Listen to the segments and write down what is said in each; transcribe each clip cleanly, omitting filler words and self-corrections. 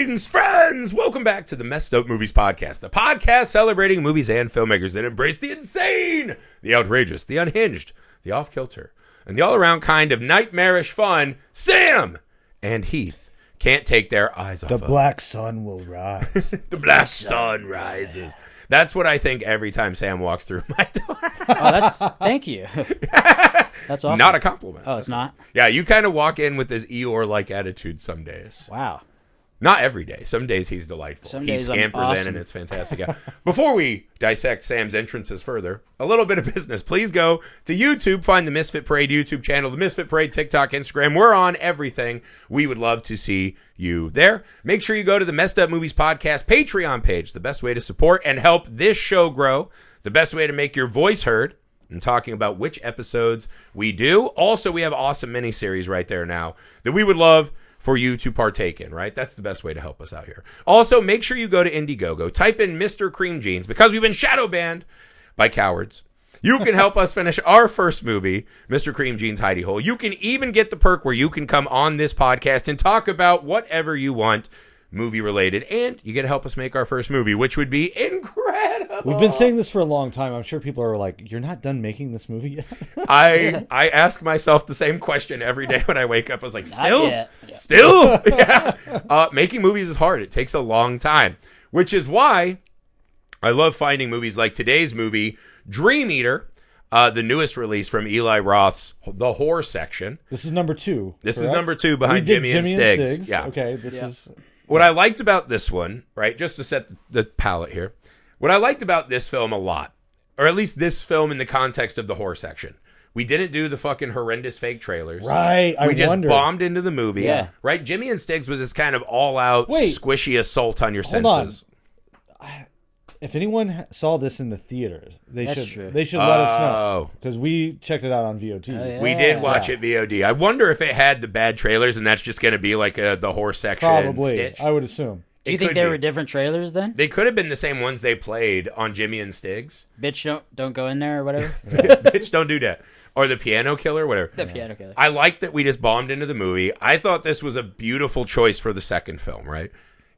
Greetings, friends! Welcome back to the Messed Up Movies Podcast, the podcast celebrating movies and filmmakers that embrace the insane, the outrageous, the unhinged, the off-kilter, and the all-around kind of nightmarish fun Sam and Heath can't take their eyes off of. The black sun will rise. The black sun rises. That's what I think every time Sam walks through my door. Thank you. That's awesome. Not a compliment. Oh, it's not? Yeah, you kind of walk in with this Eeyore-like attitude some days. Wow. Not every day. Some days he's delightful. Some He days I'm scampers in awesome. and it's fantastic. Yeah. Before we dissect Sam's entrances further, a little bit of business. Please go to YouTube, find the Misfit Parade YouTube channel, the Misfit Parade TikTok, Instagram. We're on everything. We would love to see you there. Make sure you go to the Messed Up Movies Podcast Patreon page. The best way to support and help this show grow. The best way to make your voice heard. And talking about which episodes we do. Also, we have awesome miniseries right there now that we would love for you to partake in, right? That's the best way to help us out here. Also, make sure you go to Indiegogo. Type in Mr. Cream Jeans because we've been shadow banned by cowards. You can help us finish our first movie, Mr. Cream Jeans Hidey Hole. You can even get the perk where you can come on this podcast and talk about whatever you want movie related, and you get to help us make our first movie, which would be incredible. We've been saying this for a long time. I'm sure people are like, you're not done making this movie yet? I ask myself the same question every day when I wake up. I was like, still? yet. Still? Yeah. Making movies is hard. It takes a long time, which is why I love finding movies like today's movie, Dream Eater, the newest release from Eli Roth's The Horror Section. This is number 2. This correct? is number 2 behind Jimmy and Stiggs. Yeah. Okay, this is... What I liked about this one, right, just to set the palette here, what I liked about this film a lot, or at least this film in the context of the horror section, we didn't do the fucking horrendous fake trailers. Right, We just bombed into the movie. Yeah. Right? Jimmy and Stiggs was this kind of all-out, squishy assault on your Hold senses. If anyone saw this in the theaters, they That's should true. let us know. Oh. Because we checked it out on VOD. Oh, yeah. We did watch it VOD. I wonder if it had the bad trailers, and that's just going to be like the horror section Probably, stitch. I would assume. Do you think there were different trailers then? They could have been the same ones they played on Jimmy and Stiggs. Bitch, don't go in there or whatever? Bitch, don't do that. Or the piano killer, whatever. The piano killer. I liked that we just bombed into the movie. I thought this was a beautiful choice for the second film, right?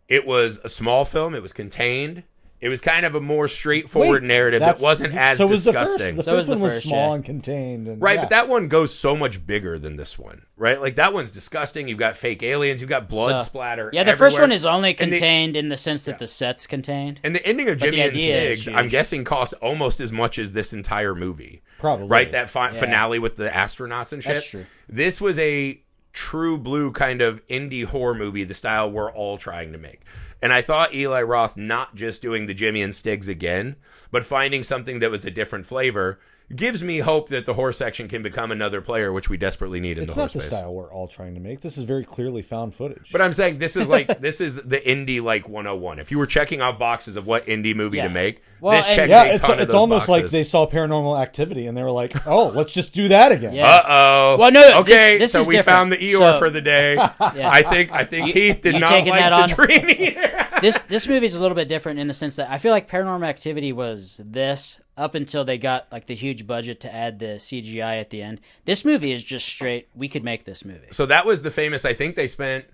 It was a small film. It was contained. It was kind of a more straightforward narrative that wasn't as disgusting. The first one was small and contained. And, right, but that one goes so much bigger than this one, right? Like, that one's disgusting. You've got fake aliens. You've got blood splatter Yeah, the everywhere. first one is only contained in the sense that the set's contained. And the ending of Jimmy and idea is Stiggs, huge. I'm guessing, cost almost as much as this entire movie. Probably. Right, that finale with the astronauts and shit. That's true. This was a true blue kind of indie horror movie, the style we're all trying to make. And I thought Eli Roth not just doing the Jimmy and Stiggs again, but finding something that was a different flavor gives me hope that the horror section can become another player, which we desperately need in the horror space. It's not the style we're all trying to make. This is very clearly found footage. But I'm saying this is the indie 101. If you were checking off boxes of what indie movie to make, this checks a ton of those it's almost boxes. like they saw Paranormal Activity and they were like, "Oh, let's just do that again." Yeah. Uh-oh. Well, no, okay, this so is we different. found the Eeyore for the day. I think Heath did not taking like that the on? Dream Eater. This movie's a little bit different in the sense that I feel like Paranormal Activity was this up until they got like the huge budget to add the CGI at the end. This movie is just straight, we could make this movie. So that was the famous, I think they spent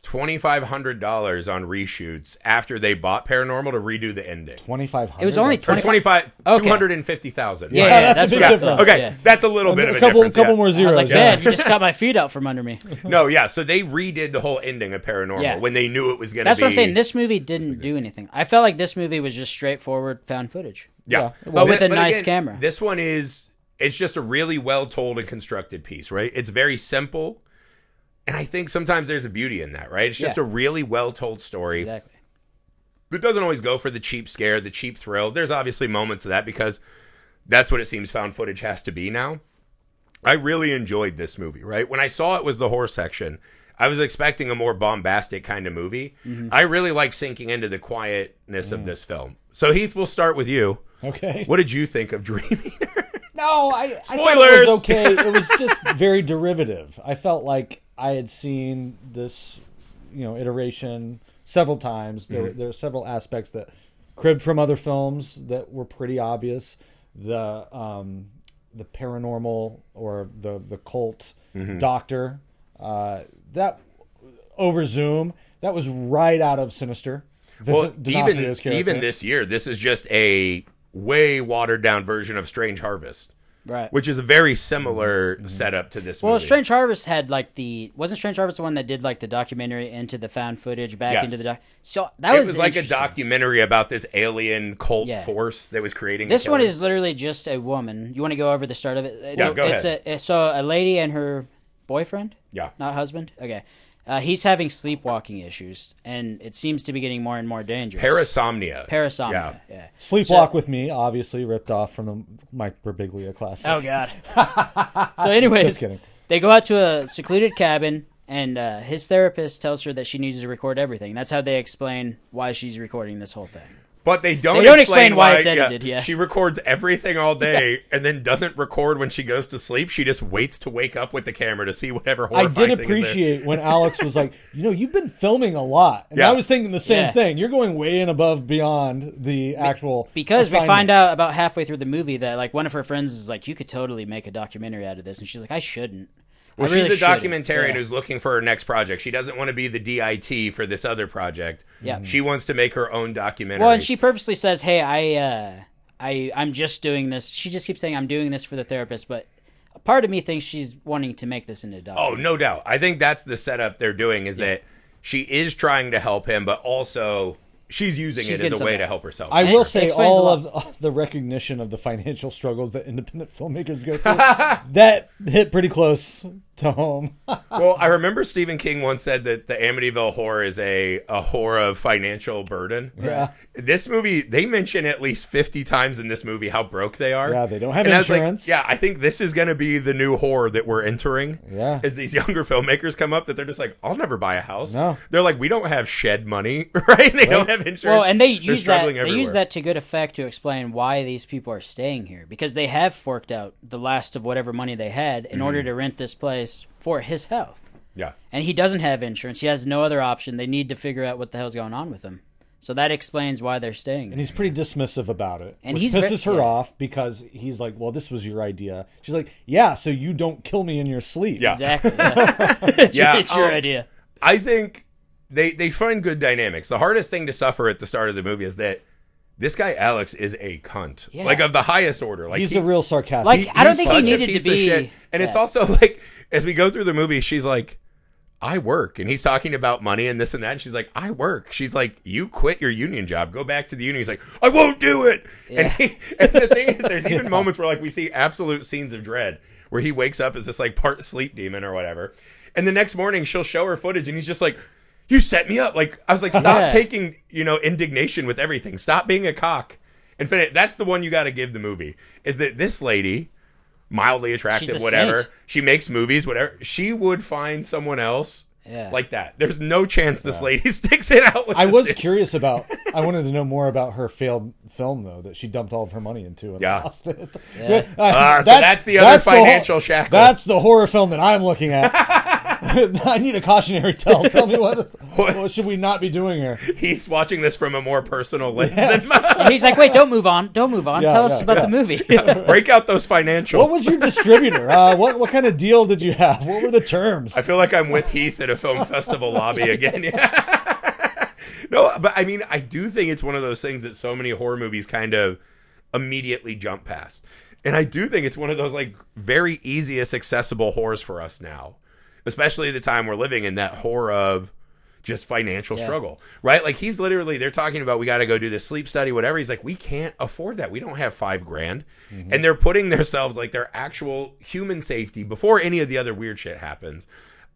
$2,500 on reshoots after they bought Paranormal to redo the ending. 2,500. It was only 250,000. Yeah, that's that's a big what I difference. thought. Okay, Yeah. that's a little bit of a couple difference. more I zeros. was like, man, you just got my feet out from under me. No, yeah, so they redid the whole ending of Paranormal when they knew it was going to be... That's what I'm saying. This movie didn't do anything. I felt like this movie was just straightforward found footage. Yeah. But with a nice again, camera. This one is... It's just a really well-told and constructed piece, right? It's very simple, and I think sometimes there's a beauty in that, right? It's just a really well-told story. Exactly. It doesn't always go for the cheap scare, the cheap thrill. There's obviously moments of that because that's what it seems found footage has to be now. I really enjoyed this movie, right? When I saw it was the horror section, I was expecting a more bombastic kind of movie. Mm-hmm. I really like sinking into the quietness of this film. So Heath, we'll start with you. Okay. What did you think of Dream Eater? No, I thought Spoilers! it was okay. It was just very derivative. I felt like I had seen this, iteration several times. There are several aspects that cribbed from other films that were pretty obvious. The paranormal or the cult doctor that over Zoom. That was right out of Sinister. Well, D'Onofrio's character. even this year, this is just a way watered down version of Strange Harvest. Right. Which is a very similar setup to this movie. Well, Strange Harvest had like wasn't Strange Harvest the one that did like the documentary into the found footage back into the so that was like a documentary about this alien cult force that was creating. This one is literally just a woman. You want to go over the start of it? Go ahead. So a lady and her boyfriend. Yeah. Not husband. Okay. He's having sleepwalking issues, and it seems to be getting more and more dangerous. Parasomnia. Yeah. Sleepwalk with Me, obviously ripped off from the Mike Birbiglia classic. Oh, God. So anyways, Just kidding. They go out to a secluded cabin, and his therapist tells her that she needs to record everything. That's how they explain why she's recording this whole thing. But they don't explain why it's edited. Yeah. She records everything all day and then doesn't record when she goes to sleep. She just waits to wake up with the camera to see whatever horrifying thing I did appreciate when Alex was like, you've been filming a lot. And I was thinking the same thing. You're going way and above beyond the actual Because assignment. we find out about halfway through the movie that like one of her friends is like, you could totally make a documentary out of this. And she's like, I shouldn't. Well, she's a documentarian who's looking for her next project. She doesn't want to be the DIT for this other project. Yeah. She wants to make her own documentary. Well, and she purposely says, hey, I'm just doing this. She just keeps saying, I'm doing this for the therapist. But a part of me thinks she's wanting to make this into a documentary. Oh, no doubt. I think that's the setup they're doing is that she is trying to help him, but also she's using it as a way to help herself. I will say all of the recognition of the financial struggles that independent filmmakers go through, that hit pretty close to home. Well, I remember Stephen King once said that the Amityville Horror is a horror of financial burden. Yeah. This movie, they mention at least 50 times in this movie how broke they are. Yeah, they don't have and insurance. I was like, I think this is going to be the new horror that we're entering. Yeah. As these younger filmmakers come up that they're just like, I'll never buy a house. No. They're like, we don't have shed money, right? They don't have insurance. Well, and they use everywhere. that to good effect to explain why these people are staying here. Because they have forked out the last of whatever money they had in order to rent this place for his health. Yeah. And he doesn't have insurance. He has no other option. They need to figure out what the hell's going on with him. So that explains why they're staying. And he's pretty dismissive about it. And which pisses her off because he's like, well, this was your idea. She's like, yeah, so you don't kill me in your sleep. Yeah. Exactly. Yeah. It's your idea. I think they find good dynamics. The hardest thing to suffer at the start of the movie is that this guy Alex is a cunt, like of the highest order. Like he's a real sarcastic. Like I don't think he needed to be. Shit. And it's also like as we go through the movie, she's like, "I work," and he's talking about money and this and that. And she's like, "I work." She's like, "You quit your union job, go back to the union." He's like, "I won't do it." Yeah. And the thing is, there's even moments where like we see absolute scenes of dread where he wakes up as this like part sleep demon or whatever, and the next morning she'll show her footage and he's just like, you set me up. Like, I was like, stop taking, indignation with everything. Stop being a cock. And that's the one you got to give the movie, is that this lady, mildly attractive, whatever, she makes movies, whatever, she would find someone else like that. There's no chance this lady sticks it out with I this was dude. curious about, I wanted to know more about her failed film, though, that she dumped all of her money into and lost it. Yeah. So that's the other financial shackle. That's the horror film that I'm looking at. I need a cautionary tale. Tell me what should we not be doing here? He's watching this from a more personal lens than mine. And he's like, wait, don't move on. Don't move on. Tell us about the movie. Break out those financials. What was your distributor? What kind of deal did you have? What were the terms? I feel like I'm with Heath at a film festival lobby again. No, but I mean, I do think it's one of those things that so many horror movies kind of immediately jump past. And I do think it's one of those like very easiest accessible horrors for us now. Especially the time we're living in, that horror of just financial struggle, right? Like they're talking about, we got to go do this sleep study, whatever. He's like, we can't afford that. We don't have $5,000. Mm-hmm. And they're putting themselves, like their actual human safety before any of the other weird shit happens,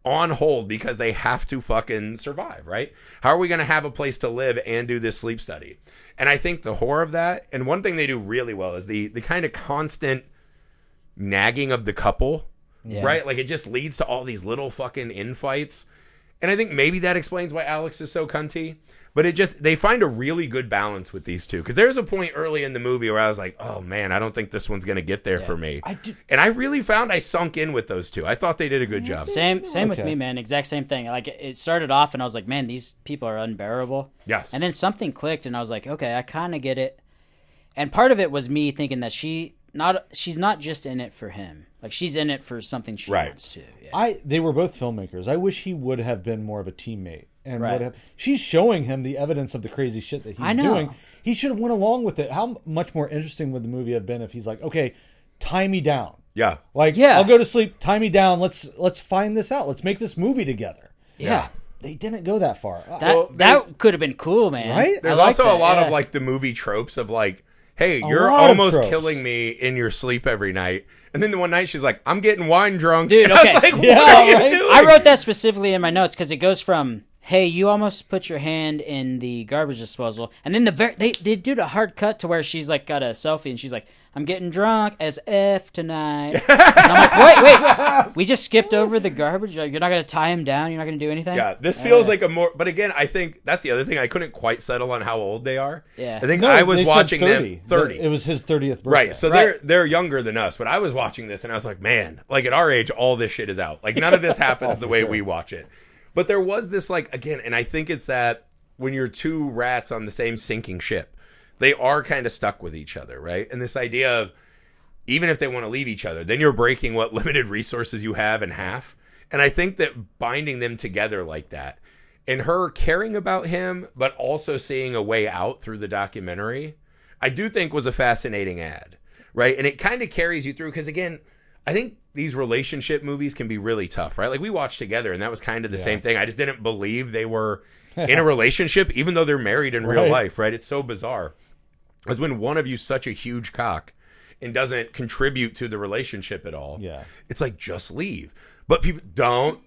on hold because they have to fucking survive, right? How are we going to have a place to live and do this sleep study? And I think the horror of that, and one thing they do really well is the kind of constant nagging of the couple. Yeah. Right? Like, it just leads to all these little fucking infights. And I think maybe that explains why Alex is so cunty. But they find a really good balance with these two. Because there's a point early in the movie where I was like, oh, man, I don't think this one's going to get there for me. And I really found I sunk in with those two. I thought they did a good job. Same with me, man. Exact same thing. Like, it started off and I was like, man, these people are unbearable. Yes. And then something clicked and I was like, okay, I kind of get it. And part of it was me thinking that she she's not just in it for him. Like, she's in it for something she wants to. Yeah. They were both filmmakers. I wish he would have been more of a teammate and Right. would have. She's showing him the evidence of the crazy shit that I he's know. doing. He should have went along with it. How much more interesting would the movie have been if he's like, okay, tie me down. Yeah. Like, Yeah. I'll go to sleep, tie me down. Let's find this out. Let's make this movie together. Yeah. They didn't go that far. That could have been cool, man. Right? There's I like also that, a lot yeah. of like the movie tropes of like, hey, you're lot of almost tropes. killing me in your sleep every night. And then the one night she's like, I'm getting wine drunk. Dude, And I was okay. like, Yeah, what are you right? doing? I wrote that specifically in my notes because it goes from, hey, you almost put your hand in the garbage disposal, and then they do the hard cut to where she's like got a selfie and she's like, I'm getting drunk as F tonight. And I'm like, wait, we just skipped over the garbage. Like, you're not gonna tie him down. You're not gonna do anything. Yeah, this feels like a more. But again, I think that's the other thing. I couldn't quite settle on how old they are. Yeah. I think No, I was they said watching 30. them 30. It was his 30th birthday. Right, so Right. they're younger than us, but I was watching this and I was like, man, like at our age, all this shit is out. Like none of this happens the way sure. we watch it. But there was this like again, and I think it's that when you're two rats on the same sinking ship, they are kind of stuck with each other, right? And this idea of even if they want to leave each other, then you're breaking what limited resources you have in half. And I think that binding them together like that, and her caring about him, but also seeing a way out through the documentary, I do think was a fascinating ad, right? And it kind of carries you through because, again, I think these relationship movies can be really tough, right? Like we watched together, and that was kind of the same thing. I just didn't believe they were in a relationship, even though they're married in real life, right? It's so bizarre. As when one of you's such a huge cock and doesn't contribute to the relationship at all. Yeah. It's like, just leave. But people don't.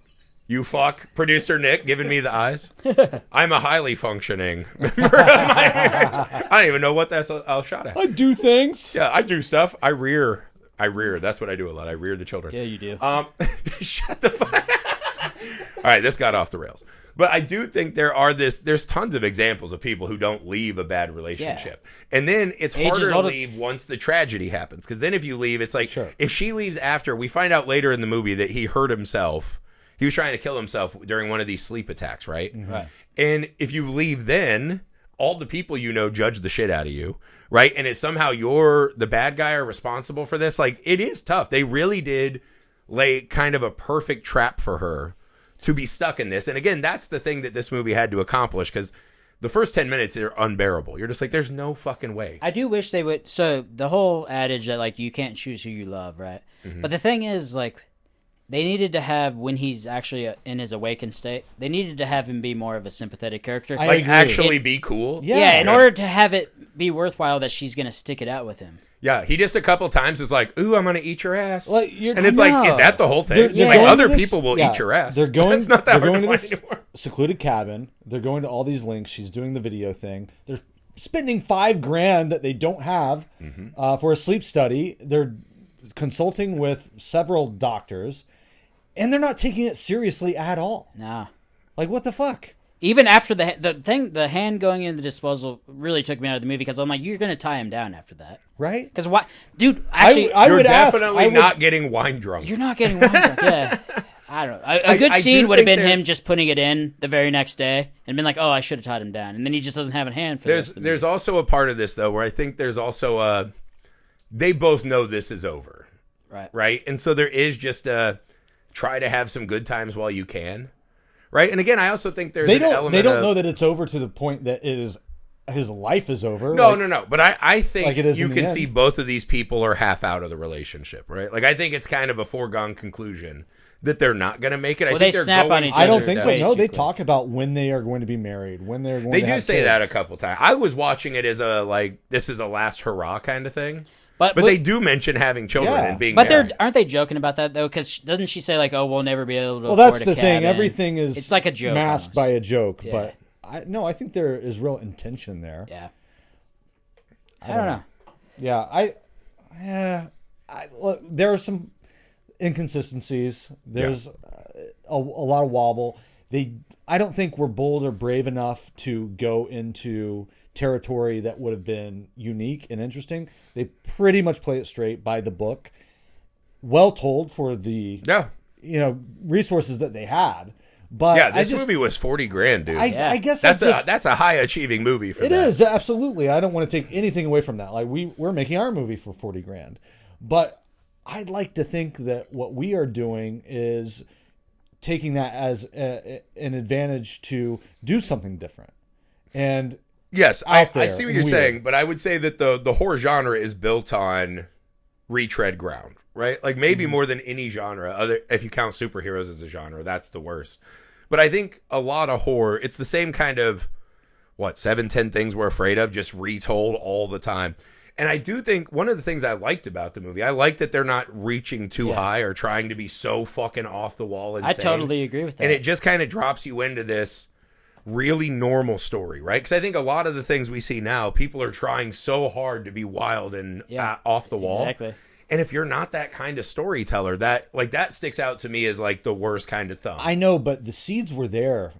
You fuck. Producer Nick giving me the eyes. I'm a highly functioning member of my marriage. I don't even know what that's a shot at. I do things. Yeah, I do stuff. I rear. That's what I do a lot. I rear the children. Yeah, you do. Shut the fuck. All right, this got off the rails. But I do think there's tons of examples of people who don't leave a bad relationship. And then it's Age is harder to all the- leave once the tragedy happens. Because then if you leave, it's like, Sure. if she leaves after, we find out later in the movie that he hurt himself. He was trying to kill himself during one of these sleep attacks, right? Right. And if you leave then, all the people you know judge the shit out of you, right? And it's somehow you're the bad guy or responsible for this. Like, it is tough. They really did lay kind of a perfect trap for her to be stuck in this. And again, that's the thing that this movie had to accomplish, because the first 10 minutes are unbearable. You're just like, there's no fucking way. I do wish they would. So the whole adage that like you can't choose who you love, right? Mm-hmm. But the thing is, like, they needed to have, when he's actually in his awakened state, they needed to have him be more of a sympathetic character. I Like, agree. actually be cool. Yeah, in order to have it be worthwhile that she's gonna stick it out with him. Yeah, he just a couple times is like, ooh, I'm going to eat your ass. Like, and it's like, is that the whole thing? They're Like, going other to this- people will yeah, eat your ass. They're going. It's not that they're hard going to to find this anymore. secluded cabin. They're going to all these links. She's doing the video thing. They're spending $5,000 that they don't have for a sleep study. They're consulting with several doctors, and they're not taking it seriously at all. Nah. Like, what the fuck? Even after the hand going in the disposal really took me out of the movie because I'm like, you're gonna tie him down after that, Right? because why, dude? Actually, I You're would ask- definitely I would- not getting wine drunk. you're not getting wine drunk. Yeah, I don't know. A good I scene do would have think been him there's- just putting it in the very next day and been like, oh, I should have tied him down, and then he just doesn't have a hand for this. There's also a part of this, though, where I think there's also they both know this is over. Right? And so there is just a try to have some good times while you can. Right? And again, I also think there's They an don't. element They don't of, know that it's over to the point that it is. His life is over. No. But I think like it is you in the can end. see both of these people are half out of the relationship, right? Like, I think it's kind of a foregone conclusion that they're not going to make it. I Well, think they they're snap going on each to I don't other think so. way No, too they quick. talk about when they are going to be married, when they're going They to do have say kids. that a couple times. I was watching it as a, like, this is a last hurrah kind of thing. But they do mention having children Yeah. and being But married. aren't they joking about that though? Because doesn't she say like, "Oh, we'll never be able to"? Well, that's afford a the thing. cabin? Everything is It's like a joke, masked almost. by a joke. Yeah. But I think there is real intention there. Yeah. I don't know. Yeah, look, there are some inconsistencies. There's a lot of wobble. I don't think we're bold or brave enough to go into territory that would have been unique and interesting. They pretty much play it straight by the book. Well told for the Yeah. resources that they had. But Yeah, this movie was $40,000, dude. I guess that's a high achieving movie for it that. It is, absolutely. I don't want to take anything away from that. Like we're making our movie for $40,000, but I'd like to think that what we are doing is taking that as an advantage to do something different. And yes, I see what you're saying, but I would say that the horror genre is built on retread ground, right? Like maybe more than any genre, if you count superheroes as a genre, that's the worst. But I think a lot of horror, it's the same kind of 7, 10 things we're afraid of, just retold all the time. And I do think one of the things I liked about the movie, I like that they're not reaching too high or trying to be so fucking off the wall insane. I totally agree with that. And it just kind of drops you into this really normal story, right? Because I think a lot of the things we see now, people are trying so hard to be wild and off the wall. Exactly. And if you're not that kind of storyteller, that sticks out to me as like the worst kind of thumb. I know, but the seeds were there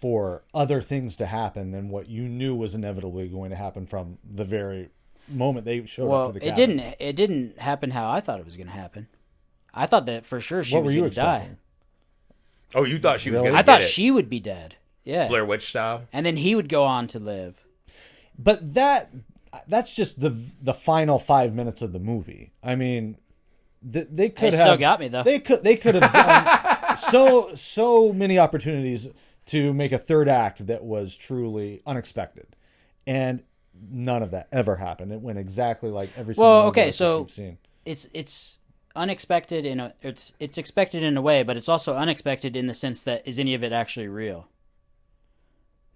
for other things to happen than what you knew was inevitably going to happen from the very moment they showed up to the cabin. It didn't happen how I thought it was going to happen. I thought that for sure she was going to die. Oh, you thought she was going to I thought she would be dead. Yeah. Blair Witch style. And then he would go on to live. But that's just the final 5 minutes of the movie. I mean, they could have still got me though. They could have done so many opportunities to make a third act that was truly unexpected. And none of that ever happened. It went exactly like every single movie you've seen. It's unexpected it's expected in a way, but it's also unexpected in the sense that is any of it actually real?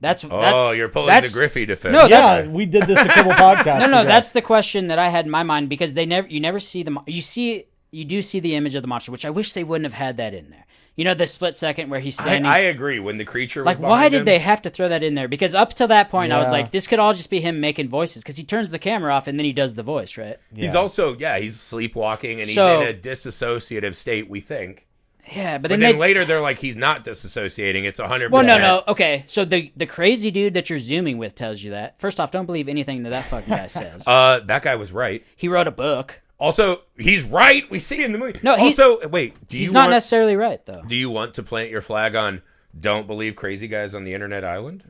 You're pulling the Griffey defense. No, we did this a couple podcasts No, ago. that's the question that I had in my mind because you never see you do see the image of the monster, which I wish they wouldn't have had that in there. You know, the split second where he's standing. I agree. When the creature was why did him, they have to throw that in there? Because up to that point, I was like, this could all just be him making voices because he turns the camera off and then he does the voice, right? Yeah. He's also he's sleepwalking and he's in a disassociative state. We think. Yeah, but then later they're like he's not disassociating. It's 100%. Well, no. Okay, so the crazy dude that you're zooming with tells you that. First off, don't believe anything that fucking guy says. That guy was right. He wrote a book. Also, he's right. We see it in the movie. No, he's not necessarily right though. Do you want to plant your flag on "Don't believe crazy guys on the internet island"?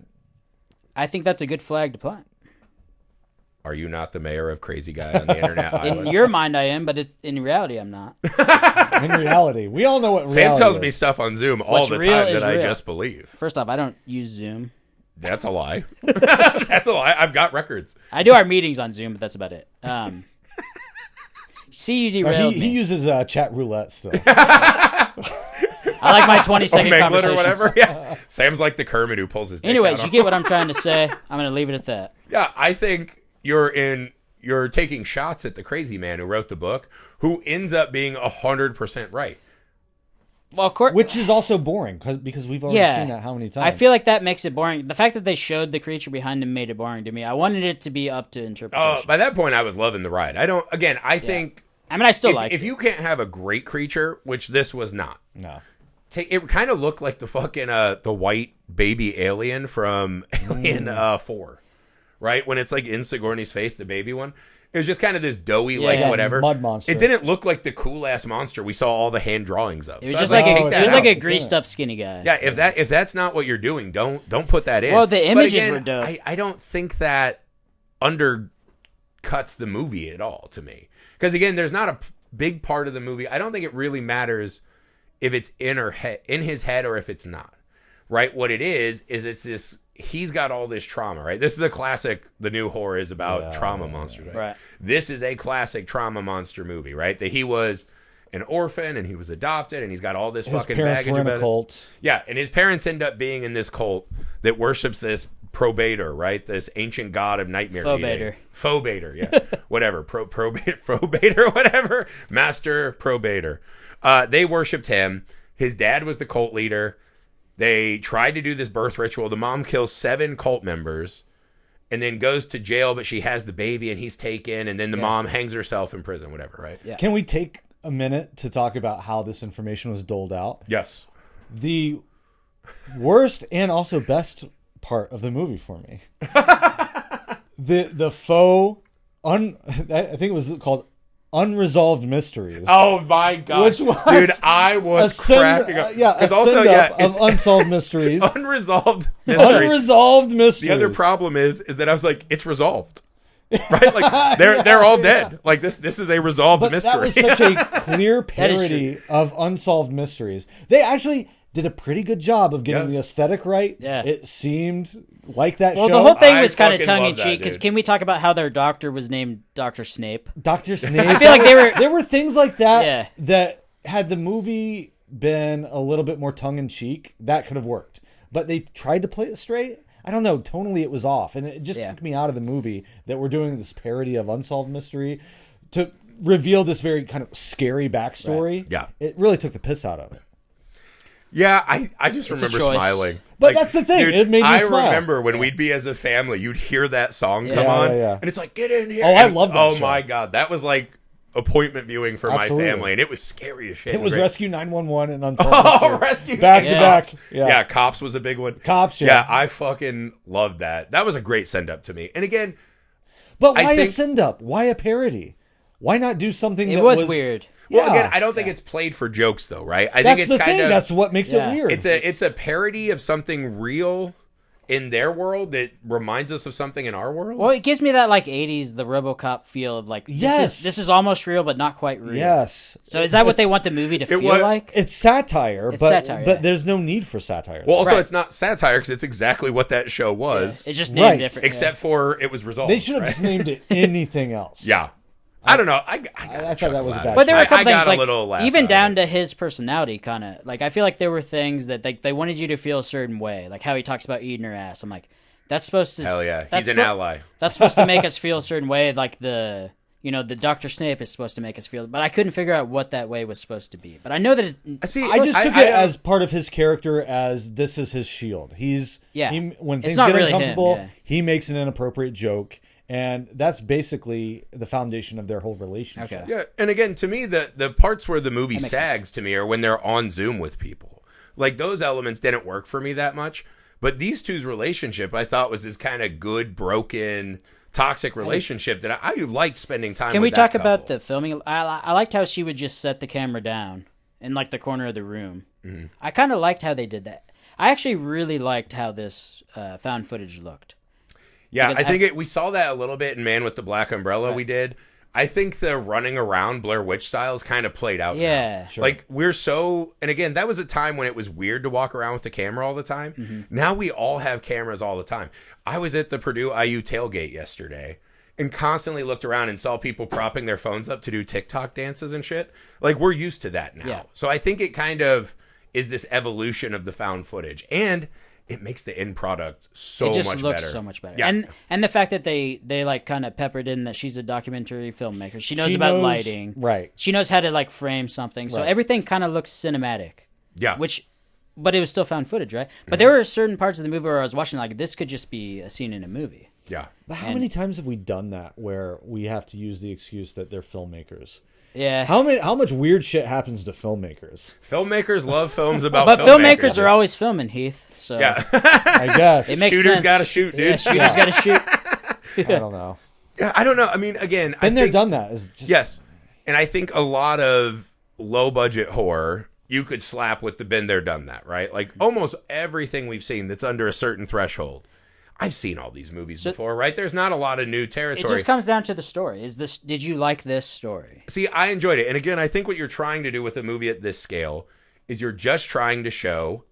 I think that's a good flag to plant. Are you not the mayor of Crazy Guy on the Internet Island? In your mind, I am, but in reality, I'm not. In reality, we all know what reality Sam tells is. me stuff on Zoom all the time that I just believe. First off, I don't use Zoom. That's a lie. That's a lie. I've got records. I do our meetings on Zoom, but that's about it. See, you derailed me. He uses chat roulette still. I like my 20-second conversations. Or whatever. Yeah. Sam's like the Kermit who pulls his dick Anyways, out you get what I'm trying to say. I'm going to leave it at that. Yeah, I think you're taking shots at the crazy man who wrote the book, who ends up being 100% right. Well, which is also boring because we've already seen that how many times. I feel like that makes it boring. The fact that they showed the creature behind him made it boring to me. I wanted it to be up to interpretation. By that point, I was loving the ride. Think. I mean, I still like it. If you can't have a great creature, which this was not. No. It kind of looked like the fucking the white baby alien from Alien 4. Right? When it's like in Sigourney's face, the baby one. It was just kind of this doughy, whatever. Mud monster. It didn't look like the cool-ass monster we saw all the hand drawings of. It was just like a greased-up skinny guy. Yeah, if that's not what you're doing, don't put that in. Well, the images were dope. I don't think that undercuts the movie at all to me. Because, again, there's not a big part of the movie. I don't think it really matters if it's in his head or if it's not. Right? What it is it's this... He's got all this trauma, right? This is a classic. The new horror is about trauma monsters, right? This is a classic trauma monster movie, right? That he was an orphan and he was adopted and he's got all this fucking baggage about cult. Yeah, and his parents end up being in this cult that worships this probator, right? This ancient god of nightmare. Phobator, yeah. Whatever. Probator, whatever. Master probator. They worshipped him. His dad was the cult leader. They tried to do this birth ritual. The mom kills 7 cult members and then goes to jail, but she has the baby and he's taken, and then the mom hangs herself in prison, whatever, right? Yeah. Can we take a minute to talk about how this information was doled out? Yes. The worst and also best part of the movie for me. the faux, I think it was called Unresolved Mysteries. Oh my god, Which was dude, I was cracking up. Because it's Unsolved Mysteries. unresolved mysteries. Unresolved Mysteries. The other problem is that I was like, it's resolved, right? Like they're all dead. Like this is a resolved mystery. That was such a clear parody of Unsolved Mysteries. They actually did a pretty good job of getting the aesthetic right. Yeah. It seemed like that show. Well, the whole thing was kind of fucking tongue in love that, cheek. Because dude. can we talk about how their doctor was named Dr. Snape? Dr. Snape. I feel like there were things like that Yeah. that had the movie been a little bit more tongue in cheek, that could have worked. But they tried to play it straight. I don't know. Tonally, it was off, and it just took me out of the movie that we're doing this parody of Unsolved Mystery to reveal this very kind of scary backstory. Right. Yeah, it really took the piss out of it. Yeah, I just remember smiling. But that's the thing. Dude, it made me smile. remember when we'd be as a family, you'd hear that song come on, and it's like, get in here. Oh, I love that Oh show. my god, that was like appointment viewing for Absolutely. my family, and it was scary as shit. It was great. Rescue 911 and Unsolved Mysteries. Rescue back to back. Yeah, Cops was a big one. Cops, Yeah, I fucking loved that. That was a great send up to me. And again, But why a send up? Why a parody? Why not do something that was weird? well, again, I don't think it's played for jokes though, right? I think That's it's the kind thing. of That's what makes it weird. It's a parody of something real in their world that reminds us of something in our world. Well, it gives me that like 80s, the RoboCop feel of like, this is almost real, but not quite real. Yes. So is that what they want the movie to feel like? It's satire, but there's no need for satire. Well, also, it's not satire because it's exactly what that show was. Yeah. It's just named different. Except for it was resolved. They should have just named it anything else. Yeah. I don't know. I thought that was a bad But there were a couple I things got like a little laugh even out down of it. to his personality, kind of like I feel like there were things that they wanted you to feel a certain way, like how he talks about eating her ass. I'm like, that's supposed to. Hell yeah, that's he's an ally. That's supposed to make us feel a certain way, like the Dr. Snape is supposed to make us feel. But I couldn't figure out what that way was supposed to be. But I know that I just took it as part of his character, as this is his shield. When things get uncomfortable, he makes an inappropriate joke. And that's basically the foundation of their whole relationship. Okay. Yeah, and again, to me, the parts where the movie sags to me are when they're on Zoom with people. Like, those elements didn't work for me that much. But these two's relationship, I thought, was this kind of good, broken, toxic relationship that I liked spending time with. Can we that talk couple. about the filming? I liked how she would just set the camera down in, like, the corner of the room. Mm-hmm. I kind of liked how they did that. I actually really liked how this found footage looked. Yeah, I think we saw that a little bit in Man with the Black Umbrella we did. I think the running around Blair Witch styles kind of played out now. Sure. Like, and again, that was a time when it was weird to walk around with the camera all the time. Mm-hmm. Now we all have cameras all the time. I was at the Purdue IU tailgate yesterday and constantly looked around and saw people propping their phones up to do TikTok dances and shit. Like, we're used to that now. Yeah. So I think it kind of is this evolution of the found footage. And it makes the end product so much better. It just looks so much better. Yeah. And the fact that they like kind of peppered in that she's a documentary filmmaker. She knows about lighting. Right. She knows how to like frame something. So everything kind of looks cinematic. Yeah. But it was still found footage, right? But there were certain parts of the movie where I was watching like this could just be a scene in a movie. Yeah. But how many times have we done that where we have to use the excuse that they're filmmakers? Yeah. How much weird shit happens to filmmakers? Filmmakers love films about But filmmakers are always filming, Heath. So yeah. I guess. it makes Shooters sense. gotta shoot, dude. Yeah, shooters gotta shoot. I don't know. Yeah, I don't know. I mean, again, Been there, done that. Is just... Yes. And I think a lot of low budget horror you could slap with the been there, done that, right? Like almost everything we've seen that's under a certain threshold. I've seen all these movies before, right? There's not a lot of new territory. It just comes down to the story. Did you like this story? See, I enjoyed it. And again, I think what you're trying to do with a movie at this scale is you're just trying to show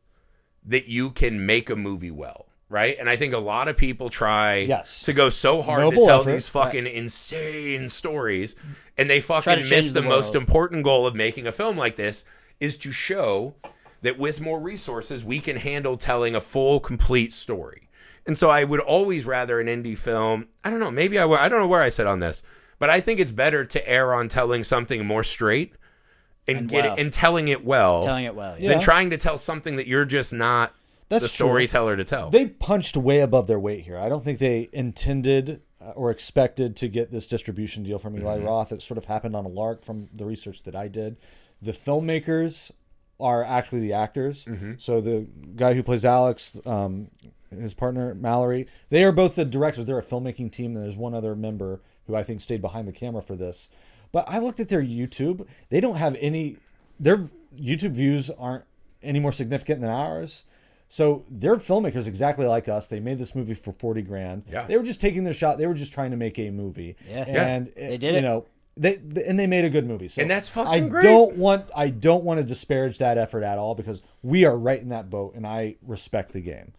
that you can make a movie well, right? And I think a lot of people try to go so hard to tell these fucking insane stories, and they fucking miss the most important goal of making a film like this is to show that with more resources, we can handle telling a full, complete story. And so I would always rather an indie film. I don't know. Maybe I don't know where I sit on this, but I think it's better to err on telling something more straight and telling it well. Than trying to tell something that you're just not the storyteller to tell. They punched way above their weight here. I don't think they intended or expected to get this distribution deal from Eli Roth. It sort of happened on a lark from the research that I did. The filmmakers are actually the actors. So the guy who plays Alex, his partner Mallory, they are both the directors. They're a filmmaking team, and there's one other member who I think stayed behind the camera for this. But I looked at their YouTube. They don't have any. Their YouTube views aren't any more significant than ours. So they're filmmakers exactly like us. They made this movie for $40,000. Yeah. They were just taking their shot. They were just trying to make a movie. Yeah. And They did you it. know, they made a good movie. So And that's fucking I great. I don't want to disparage that effort at all, because we are right in that boat, and I respect the game.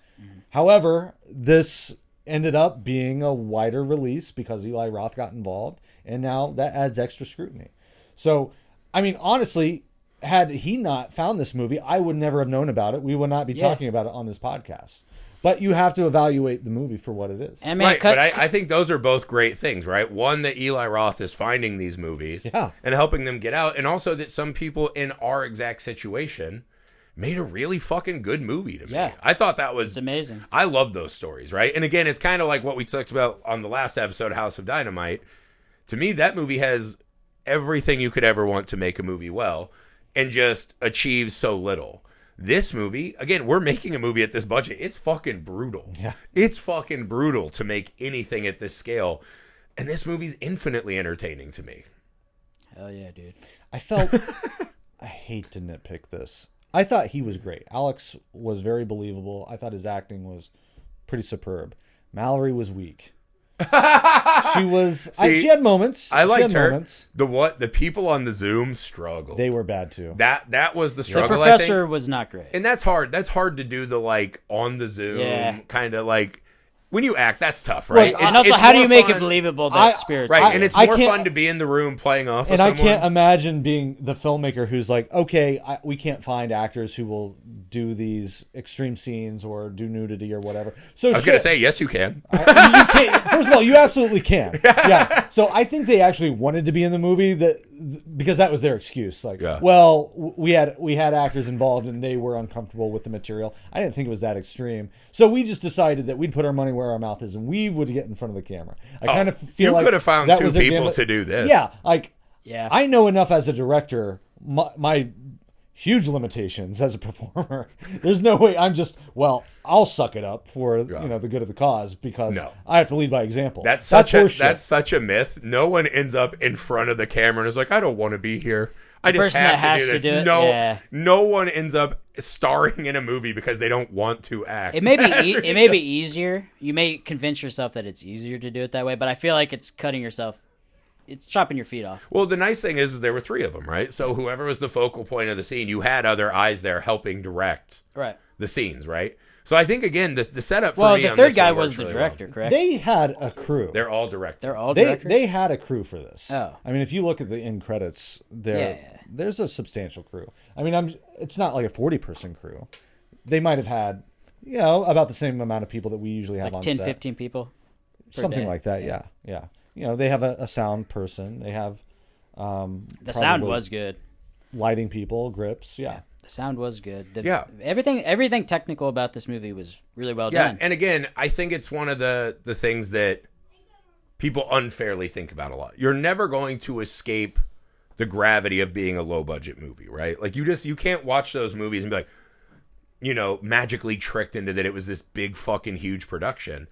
However, this ended up being a wider release because Eli Roth got involved, and now that adds extra scrutiny. So, I mean, honestly, had he not found this movie, I would never have known about it. We would not be talking about it on this podcast. But you have to evaluate the movie for what it is. I mean, Right, but I think those are both great things, right? One, that Eli Roth is finding these movies and helping them get out, and also that some people in our exact situation made a really fucking good movie to me. Yeah. I thought that was it's amazing. I love those stories, right? And again, it's kind of like what we talked about on the last episode, House of Dynamite. To me, that movie has everything you could ever want to make a movie well, and just achieves so little. This movie, again, we're making a movie at this budget. It's fucking brutal. Yeah. It's fucking brutal to make anything at this scale. And this movie's infinitely entertaining to me. Hell yeah, dude. I felt I hate to nitpick this. I thought he was great. Alex was very believable. I thought his acting was pretty superb. Mallory was weak. She was. See, she had moments. I liked she had her. Moments. The people on the Zoom struggled. They were bad too. That was the The struggle. professor I think. was not great. And that's hard. That's hard to do the like on the Zoom Yeah. kind of like when you act. That's tough, right? And also, how do more you make fun- it believable that I- spirits? Right, and it's I more can't- fun to be in the room playing off of And I someone. can't imagine being the filmmaker who's like, okay, we can't find actors who will do these extreme scenes or do nudity or whatever. So I was going to say, yes, you can. you can't, first of all, you absolutely can. Yeah. So I think they actually wanted to be in the movie because that was their excuse. Like, Yeah. well, we had actors involved and they were uncomfortable with the material. I didn't think it was that extreme. So we just decided that we'd put our money where our mouth is and we would get in front of the camera. I kind of feel you like could have found that two was their people gambit. to do this. Yeah. Like, Yeah. I know enough as a director, my huge limitations as a performer. There's no way I'm just, I'll suck it up for the good of the cause because I have to lead by example. That's such horseshit. a myth. No one ends up in front of the camera and is like, I don't want to be here. I just person have that to has do to this. do it, No, yeah. no one ends up starring in a movie because they don't want to act. It may be That's it may be ridiculous. easier. You may convince yourself that it's easier to do it that way, but I feel like it's cutting yourself. It's chopping your feet off. Well, the nice thing is there were three of them, right? So whoever was the focal point of the scene, you had other eyes there helping direct Right. the scenes, right? So I think again the setup for me the on third this guy one was works the really director, well. correct? They had a crew. They're all directors. They're all They directors. they had a crew for this. Oh. I mean, if you look at the end credits, there's a substantial crew. I mean, it's not like a 40-person crew. They might have had, about the same amount of people that we usually have like on 10, set. 15 people. per Something day. like that. Yeah. They have a sound person. They have The sound probably was good. lighting people, grips. Yeah. The sound was good. Everything technical about this movie was really well done. And again, I think it's one of the things that people unfairly think about a lot. You're never going to escape the gravity of being a low budget movie, right? Like you can't watch those movies and be like, magically tricked into that it was this big fucking huge production.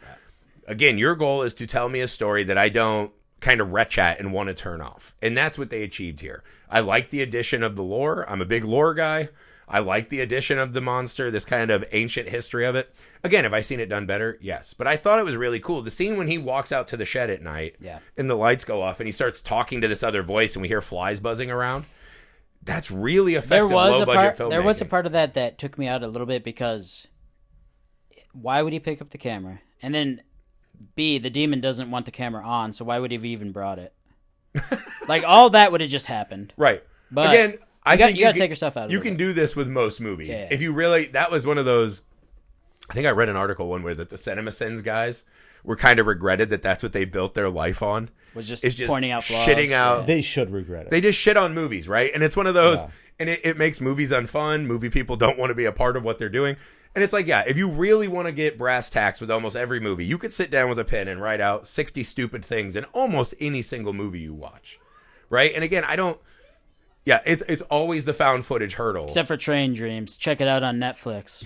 Again, your goal is to tell me a story that I don't kind of retch at and want to turn off. And that's what they achieved here. I like the addition of the lore. I'm a big lore guy. I like the addition of the monster, this kind of ancient history of it. Again, have I seen it done better? Yes. But I thought it was really cool. The scene when he walks out to the shed at night and the lights go off and he starts talking to this other voice and we hear flies buzzing around. That's really effective low-budget filmmaking. There was a part of that took me out a little bit because why would he pick up the camera? And then B, the demon doesn't want the camera on, so why would he have even brought it? Like, all that would have just happened. Right. But again, I think you got to take yourself out of it. You can do this with most movies. Yeah. If you really, that was one of those, I think I read an article one where that the CinemaSins guys were kind of regretted that that's what they built their life on. Was just It's pointing out flaws. shitting out. They should regret it. They just shit on movies, right? And it's one of those, and it makes movies unfun. Movie people don't want to be a part of what they're doing. And it's like, if you really want to get brass tacks with almost every movie, you could sit down with a pen and write out 60 stupid things in almost any single movie you watch, right? And again, it's always the found footage hurdle. Except for Train Dreams. Check it out on Netflix.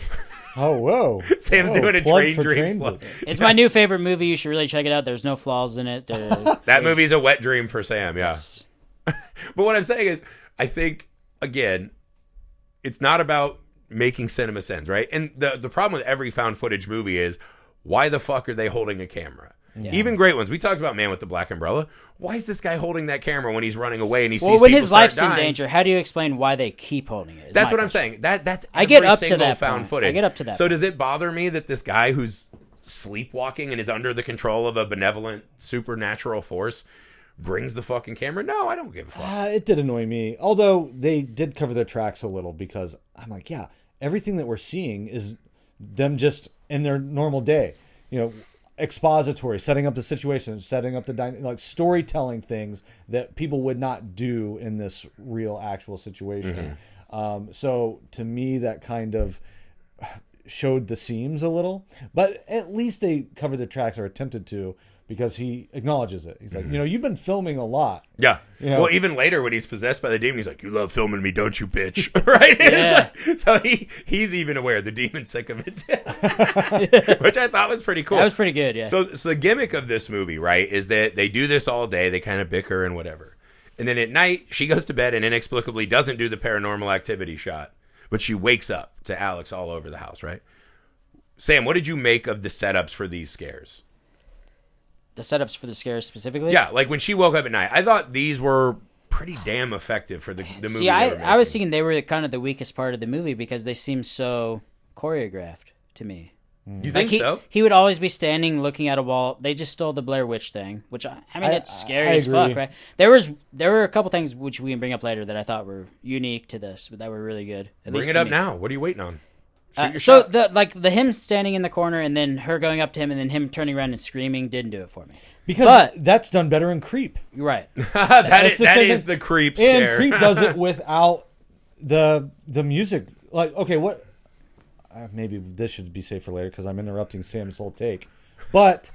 Oh, whoa. Sam's doing a plug Train for Dreams plug. It's my new favorite movie. You should really check it out. There's no flaws in it. That movie's a wet dream for Sam, yeah. But what I'm saying is, I think, again, it's not about making cinema sense, right? And the problem with every found footage movie is, why the fuck are they holding a camera? Yeah. Even great ones. We talked about Man with the Black Umbrella. Why is this guy holding that camera when he's running away and he sees people when his life's dying? in danger? How do you explain why they keep holding it? That's what I'm saying. That's I get up single to that found point. footage. I get up to that. So does it bother me that this guy who's sleepwalking and is under the control of a benevolent supernatural force brings the fucking camera? No, I don't give a fuck. It did annoy me. Although they did cover their tracks a little, because I'm like, yeah, everything that we're seeing is them just in their normal day. You know, expository, setting up the situation, setting up the like storytelling things that people would not do in this real actual situation. So to me, that kind of showed the seams a little, but at least they covered the tracks, or attempted to, because he acknowledges it. He's like, you've been filming a lot. Yeah. You know? Well, even later when he's possessed by the demon, he's like, "You love filming me, don't you, bitch?" Right? Yeah. Like, so he's even aware the demon's sick of it, which I thought was pretty cool. That was pretty good, yeah. So the gimmick of this movie, right, is that they do this all day. They kind of bicker and whatever. And then at night, she goes to bed and inexplicably doesn't do the paranormal activity shot, but she wakes up to Alex all over the house, right? Sam, what did you make of the setups for these scares? The setups for the scares specifically? Yeah, like when she woke up at night, I thought these were pretty damn effective for the movie. See, I was thinking they were kind of the weakest part of the movie because they seemed so choreographed to me. You think so? He would always be standing looking at a wall. They just stole the Blair Witch thing, which I mean, it's scary as fuck, right? There were a couple things which we can bring up later that I thought were unique to this, but that were really good. Bring it up now. What are you waiting on? So the him standing in the corner and then her going up to him and then him turning around and screaming didn't do it for me. Because that's done better in Creep. You're right. that is the Creep scare. And Creep does it without the music. Like, okay, what? Maybe this should be safe for later because I'm interrupting Sam's whole take. But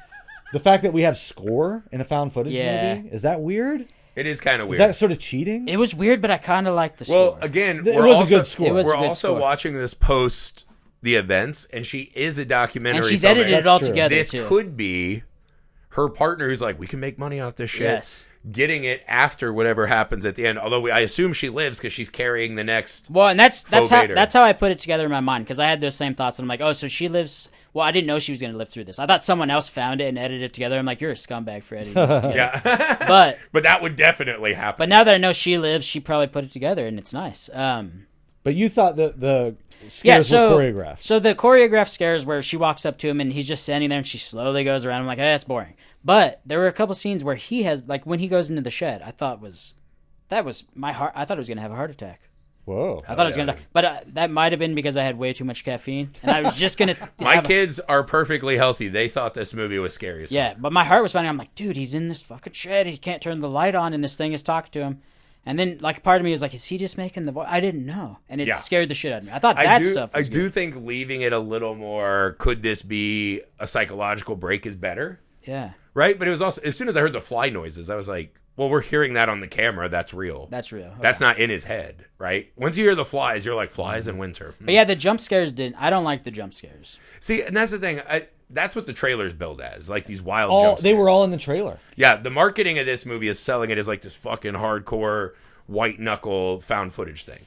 the fact that we have score in a found footage movie, is that weird? It is kind of weird. Is that sort of cheating? It was weird, but I kind of liked the score. Well, again, it was a good score. We're also watching this post the events, and she is a documentary and she's filmmaker. edited it all together. This too. could be her partner who's like, we can make money off this shit. Yes. Getting it after whatever happens at the end. Although I assume she lives because she's carrying the next. Well, and that's how I put it together in my mind because I had those same thoughts and I'm like, oh, so she lives. Well, I didn't know she was going to live through this. I thought someone else found it and edited it together. I'm like, you're a scumbag for editing this together. Yeah, but that would definitely happen. But now that I know she lives, she probably put it together and it's nice. But you thought that the scares were choreographed. So the choreographed scares where she walks up to him and he's just standing there and she slowly goes around. I'm like, hey, that's boring. But there were a couple scenes where he has, like when he goes into the shed, I thought that was my heart. I thought I was going to have a heart attack. Whoa. I thought I was going to die. But that might have been because I had way too much caffeine. And I was just going to... My kids are perfectly healthy. They thought this movie was scary as fuck. Yeah, but my heart was pounding. I'm like, dude, he's in this fucking shed. He can't turn the light on and this thing is talking to him. And then, like, part of me was like, is he just making the voice? I didn't know. And it scared the shit out of me. I thought stuff was I do think leaving it a little more, could this be a psychological break, is better. Yeah. Right? But it was also, as soon as I heard the fly noises, I was like, well, we're hearing that on the camera. That's real. That's real. Okay. That's not in his head, right? Once you hear the flies, you're like, flies in winter. But yeah, the jump scares didn't. I don't like the jump scares. See, and that's the thing. That's what the trailers build as, like these wild jump scares. They were all in the trailer. Yeah, the marketing of this movie is selling it as like this fucking hardcore, white knuckle found footage thing.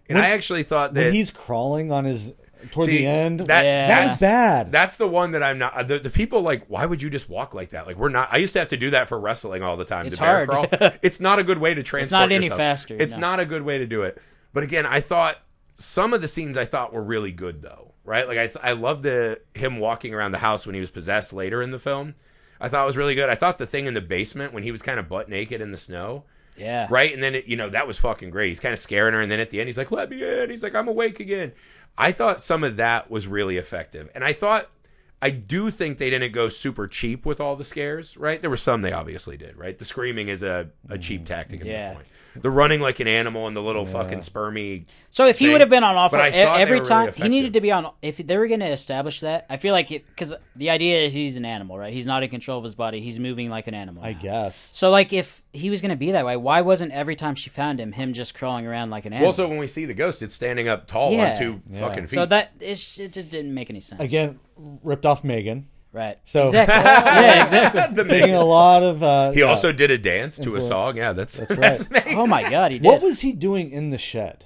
And I actually thought that... When he's crawling on his... Toward the end, that's bad. That's the one that I'm not. The people like, why would you just walk like that? Like, we're not. I used to have to do that for wrestling all the time. It's the bear hard. Crawl. It's not a good way to transport. It's not any yourself. faster. It's not a good way to do it. But again, I thought some of the scenes I thought were really good though. Right? Like I loved him walking around the house when he was possessed later in the film. I thought it was really good. I thought the thing in the basement when he was kind of butt naked in the snow. Yeah. Right? And then, that was fucking great. He's kind of scaring her. And then at the end, he's like, let me in. He's like, I'm awake again. I thought some of that was really effective. And I do think they didn't go super cheap with all the scares, right? There were some they obviously did, right? The screaming is a cheap tactic at this point. The running like an animal and the little fucking spermy. So if he would have been on offer every time, really he needed to be on. If they were going to establish that, I feel like because the idea is he's an animal, right? He's not in control of his body. He's moving like an animal. I guess. So like if he was going to be that way, why wasn't every time she found him just crawling around like an animal? Well, so when we see the ghost, it's standing up tall on two fucking feet. So it just didn't make any sense. Again, ripped off Megan. Right. So Exactly. Yeah, exactly. The taking a lot of. He also did a dance to Influence. a song. Yeah, that's right. me. Oh my God, he did. What was he doing in the shed?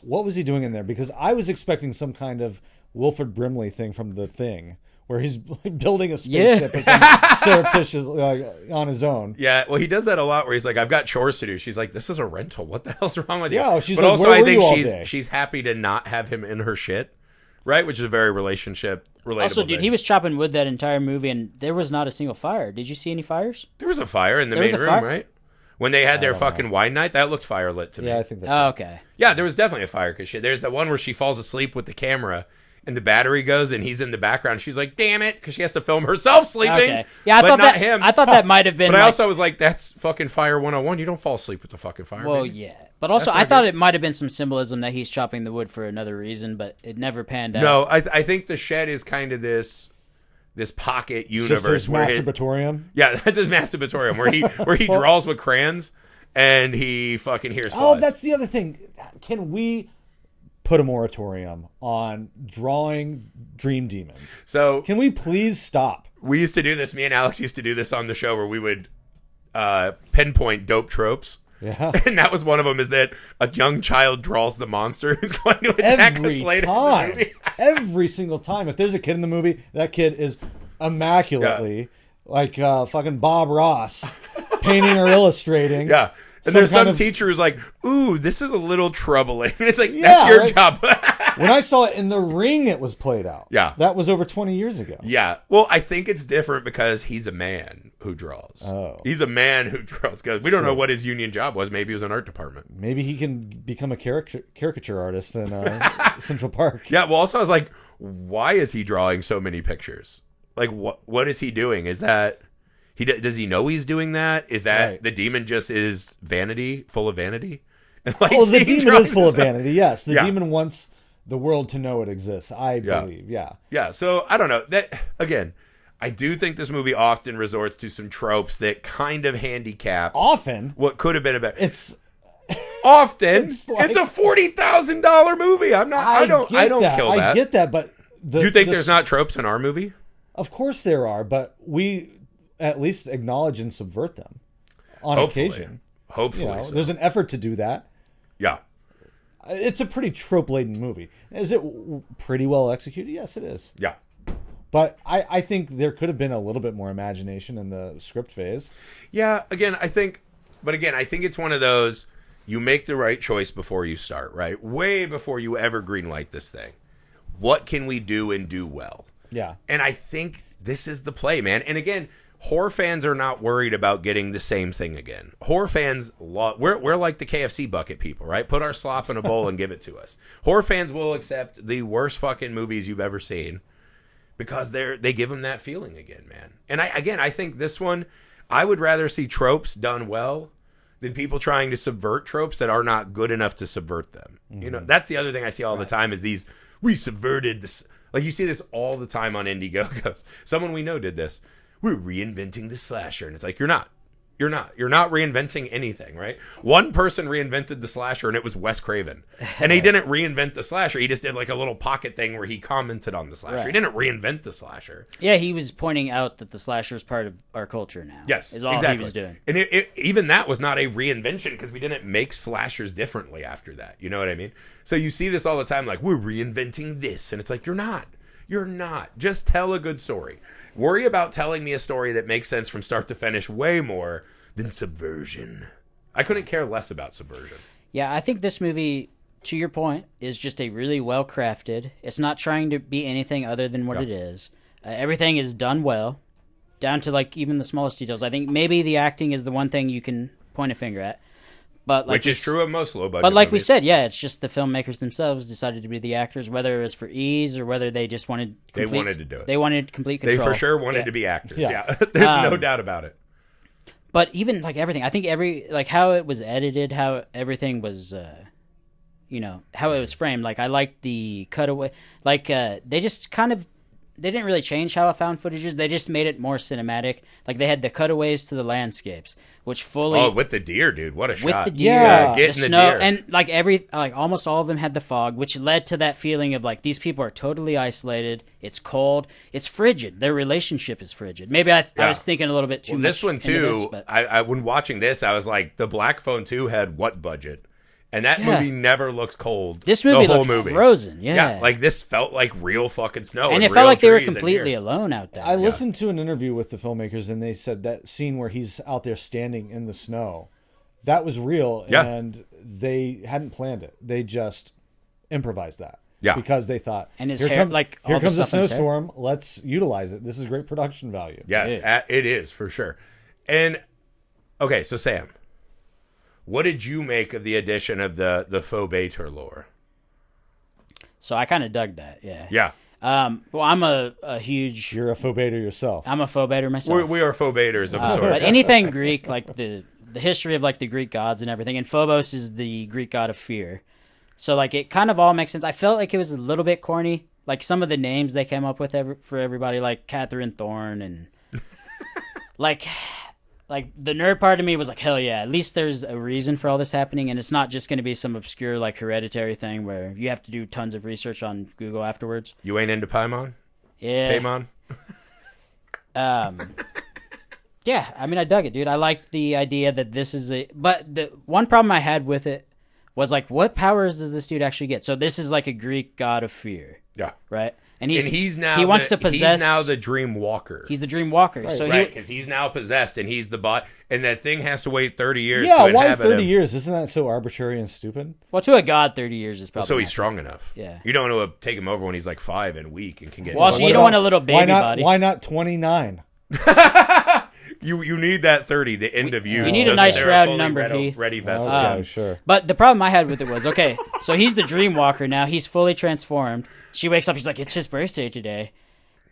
What was he doing in there? Because I was expecting some kind of Wilford Brimley thing from The Thing, where he's like, building a spaceship or something surreptitious on his own. Yeah, well, he does that a lot where he's like, I've got chores to do. She's like, this is a rental. What the hell's wrong with you? Yeah, she's but like, also, where I were think you all day? she's happy to not have him in her shit, right? Which is a very relationship relatable Also, dude, thing. he was chopping wood that entire movie, and there was not a single fire. Did you see any fires? There was a fire in the There was main a room, fire? right? When they had their fucking wine night, that looked firelit to me. Yeah, I think that. Oh, okay. Yeah, there was definitely a fire because there's the one where she falls asleep with the camera and the battery goes and he's in the background. She's like, "Damn it," because she has to film herself sleeping. Okay. Yeah, I but thought not that. him. I thought that might have been. But I like, also was like, "That's fucking fire 101. You don't fall asleep with the fucking fire." well, baby. yeah, but also That's I not thought good. it might have been some symbolism that he's chopping the wood for another reason, but it never panned out. No, I think the shed is kind of this pocket Just universe his where masturbatorium. yeah, that's his masturbatorium where he draws with crayons and he fucking hears. Oh, flies. that's the other thing. Can we put a moratorium on drawing dream demons? So Can we please stop? we used to do this. Me and Alex used to do this on the show where we would pinpoint dope tropes. Yeah. And that was one of them, is that a young child draws the monster who's going to attack Every us later time. in the movie. Every single time. If there's a kid in the movie, that kid is immaculately like fucking Bob Ross painting or illustrating. Yeah. And Some there's some kind of- teacher who's like, "Ooh, this is a little troubling." And it's like, Yeah, that's your right. job. When I saw it in The Ring, it was played out. Yeah. That was over 20 years ago. Yeah. Well, I think it's different because he's a man who draws. Oh. He's a man who draws. Because we don't know what his union job was. Maybe it was an art department. Maybe he can become a caricature artist in Central Park. Yeah. Well, also, I was like, why is he drawing so many pictures? Like, what is he doing? Is that... does he know he's doing that? Is that Right. the demon just is vanity, full of vanity? And like, Well, the seeing demon drawings is full of and stuff. vanity, yes. The Yeah. demon wants the world to know it exists, I believe, yeah. Yeah, so I don't know. That again, I do think this movie often resorts to some tropes that kind of handicap Often, what could have been a better. it's... Often, It's like- it's a $40,000 movie. I'm not. I don't get kill that. I get that, but... Do you think there's not tropes in our movie? Of course there are, but we at least acknowledge and subvert them on Hopefully. occasion. Hopefully, You know, so. there's an effort to do that. Yeah. It's a pretty trope-laden movie. Is it pretty well executed? Yes, it is. Yeah. But I think there could have been a little bit more imagination in the script phase. Yeah, again, I think it's one of those, you make the right choice before you start, right? Way before you ever greenlight this thing. What can we do and do well? Yeah. And I think this is the play, man. And again, horror fans are not worried about getting the same thing again. Horror fans, we're like the KFC bucket people, right? Put our slop in a bowl and give it to us. Horror fans will accept the worst fucking movies you've ever seen because they give them that feeling again, man. And I think this one, I would rather see tropes done well than people trying to subvert tropes that are not good enough to subvert them. Mm-hmm. You know, that's the other thing I see all the time is these, we subverted this. Like, you see this all the time on Indiegogo. Someone we know did this. We're reinventing the slasher. And it's like, you're not. You're not reinventing anything, right? One person reinvented the slasher, and it was Wes Craven. And he didn't reinvent the slasher. He just did like a little pocket thing where he commented on the slasher. Right. He didn't reinvent the slasher. Yeah, he was pointing out that the slasher is part of our culture now. Yes, is all exactly. he was doing. And even that was not a reinvention because we didn't make slashers differently after that. You know what I mean? So you see this all the time, like, we're reinventing this. And it's like, you're not. You're not. Just tell a good story. Worry about telling me a story that makes sense from start to finish way more than subversion. I couldn't care less about subversion. Yeah, I think this movie, to your point, is just a really well crafted. It's not trying to be anything other than what it is. Everything is done well, down to like even the smallest details. I think maybe the acting is the one thing you can point a finger at. But like Which is true of most low budget But like we movies. said, yeah, it's just the filmmakers themselves decided to be the actors, whether it was for ease or whether they just wanted They wanted to do it. They wanted complete They control. for sure wanted Yeah. to be actors. Yeah. Yeah. There's no doubt about it. But even like everything, I think how it was edited, how everything was, how it was framed. Like I liked the cutaway. Like they just kind of didn't really change how found footage is. They just made it more cinematic. Like they had the cutaways to the landscapes, which fully with the deer, dude. What a with shot. the deer, Yeah. Getting the the snow, deer. and like almost all of them had the fog, which led to that feeling of like these people are totally isolated. It's cold. It's frigid. Their relationship is frigid. Maybe I was thinking a little bit too much. This one into too. this, but I when watching this, I was like, the Black Phone 2 had what budget? And that movie never looked cold. This movie the whole looked movie. frozen. Yeah. Like this felt like real fucking snow, and it real felt like they were trees and completely deer. alone out there. I listened to an interview with the filmmakers, and they said that scene where he's out there standing in the snow, that was real, Yeah. and they hadn't planned it. They just improvised that. Yeah. Because they thought, And his here hair, like, all here the comes a stuff in his hair. snowstorm. Let's utilize it. This is great production value. Yes, it is for sure. And okay, so Sam, what did you make of the addition of the Phobator lore? So I kind of dug that. Yeah. Yeah, Well, I'm a huge. You're a phobator yourself. I'm a phobator myself. we are Phobators of a sort. But anything Greek, like the history of like the Greek gods and everything, and Phobos is the Greek god of fear. So like it kind of all makes sense. I felt like it was a little bit corny, like some of the names they came up with for everybody, like Catherine Thorne and like the nerd part of me was like, hell yeah, at least there's a reason for all this happening, and it's not just going to be some obscure like hereditary thing where you have to do tons of research on Google afterwards. You ain't into Paimon? Yeah. Paimon? Yeah, I mean, I dug it, dude. I liked the idea that this is but the one problem I had with it was like, what powers does this dude actually get? So this is like a Greek god of fear, Yeah. right? And he's now he wants to possess. He's now the Dream Walker. He's the Dream Walker. So right, because he's now possessed, and he's the bot, and that thing has to wait 30 years. Yeah, to why inhabit 30 him. years? Isn't that so arbitrary and stupid? well, to a god, 30 years is probably So he's not. strong enough. Yeah. You don't want to take him over when he's like 5 and weak and can get. Well, so fucked you don't up. want a little baby why not, body. Why not 29? You need that 30, the end of you. we need so a that nice they're a round fully number, ready, Heath. ready vessel. Okay, sure. But the problem I had with it was, okay, so he's the Dream Walker now. He's fully transformed. She wakes up. He's like, it's his birthday today.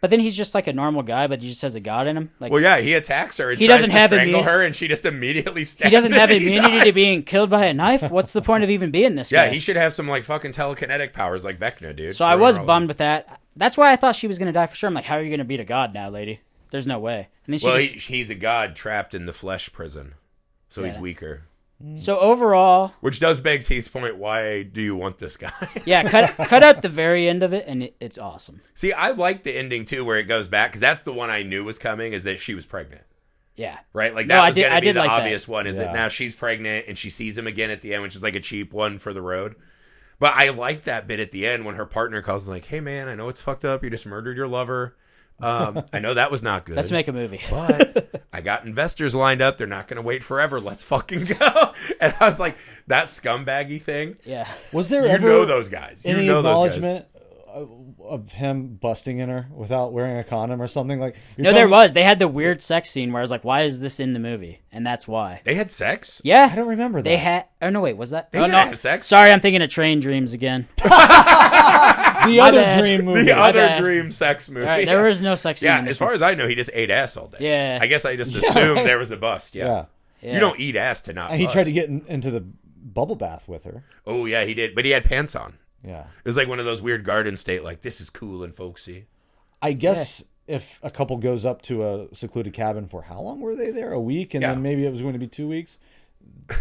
But then he's just like a normal guy, but he just has a god in him. Like, Well, yeah, he attacks her and He tries doesn't to have strangle immu- her, and she just immediately stabs he doesn't him have and he immunity dies. to being killed by a knife. What's the point of even being this guy? Yeah, he should have some like fucking telekinetic powers like Vecna, dude. So I was bummed with that. That's why I thought she was going to die for sure. I'm like, how are you going to beat a god now, lady? There's no way. And then she Well, just... he's a god trapped in the flesh prison, so he's weaker. So overall, Which does beg Heath's point, why do you want this guy? yeah, cut out the very end of it, and it's awesome. See, I like the ending, too, where it goes back, because that's the one I knew was coming, is that she was pregnant. Yeah. Right? Like, No, that I was did- going I to be did the like that. obvious one, is that Yeah. now she's pregnant, and she sees him again at the end, which is like a cheap one for the road. But I like that bit at the end when her partner calls and like, hey, man, I know it's fucked up. You just murdered your lover. I know that was not good. Let's make a movie. But I got investors lined up. They're not going to wait forever. Let's fucking go. And I was like, that scumbaggy thing. Yeah. Was there You ever know those guys. You any know those guys. acknowledgement of him busting in her without wearing a condom or something? Like, you're No, there telling- was. They had the weird sex scene where I was like, why is this in the movie? And that's why. They had sex? Yeah. I don't remember that. They had... Oh, no, wait. Was that... They oh, didn't no. have sex. Sorry, I'm thinking of Train Dreams again. The other bad. dream movie. The other bad. dream sex movie. All right, there was no sex scene Yeah, in this as far as I know, he just ate ass all day. Yeah. I guess I just assumed there was a bust. Yeah. Yeah. one. Yeah. You don't eat ass to not And he bust. tried to get into the bubble bath with her. Oh, yeah, he did. But he had pants on. Yeah. It was like one of those weird garden state, like, this is cool and folksy. I guess if a couple goes up to a secluded cabin for how long were they there? A week? And Yeah. then maybe it was going to be 2 weeks?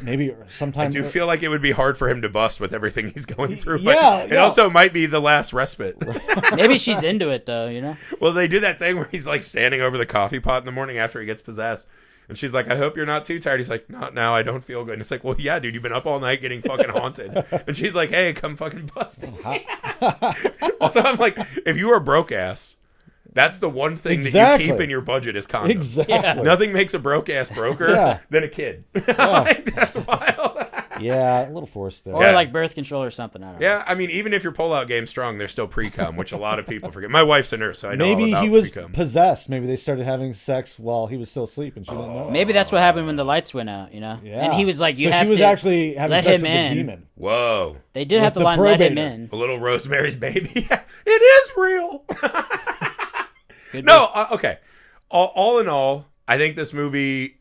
Maybe sometime. I do feel like it would be hard for him to bust with everything he's going through. Yeah, But it yeah. also might be the last respite. Maybe she's into it, though, you know? Well, they do that thing where he's like standing over the coffee pot in the morning after he gets possessed. And she's like, I hope you're not too tired. He's like, not now. I don't feel good. And it's like, well, yeah, dude, you've been up all night getting fucking haunted. And she's like, hey, come fucking bust me. Also, I'm like, if you are broke ass, that's the one thing that Exactly. you keep in your budget is condoms. Exactly. Nothing makes a broke ass broker Yeah. than a kid. Like, that's wild. Yeah, a little forced there. Or Yeah. like birth control or something. I don't know. Yeah, I mean, even if your pull-out game's strong, there's still pre-cum, which a lot of people forget. My wife's a nurse, so I know all Maybe about he was pre-cum. possessed. Maybe they started having sex while he was still asleep and she didn't know. Maybe that's what happened when the lights went out, you know? Yeah. And he was like, you so have she was to actually having let sex him with in. the demon. Whoa. They did with have the the line, let him probator. in. A little Rosemary's Baby. It is real. Could No, okay. All in all, I think this movie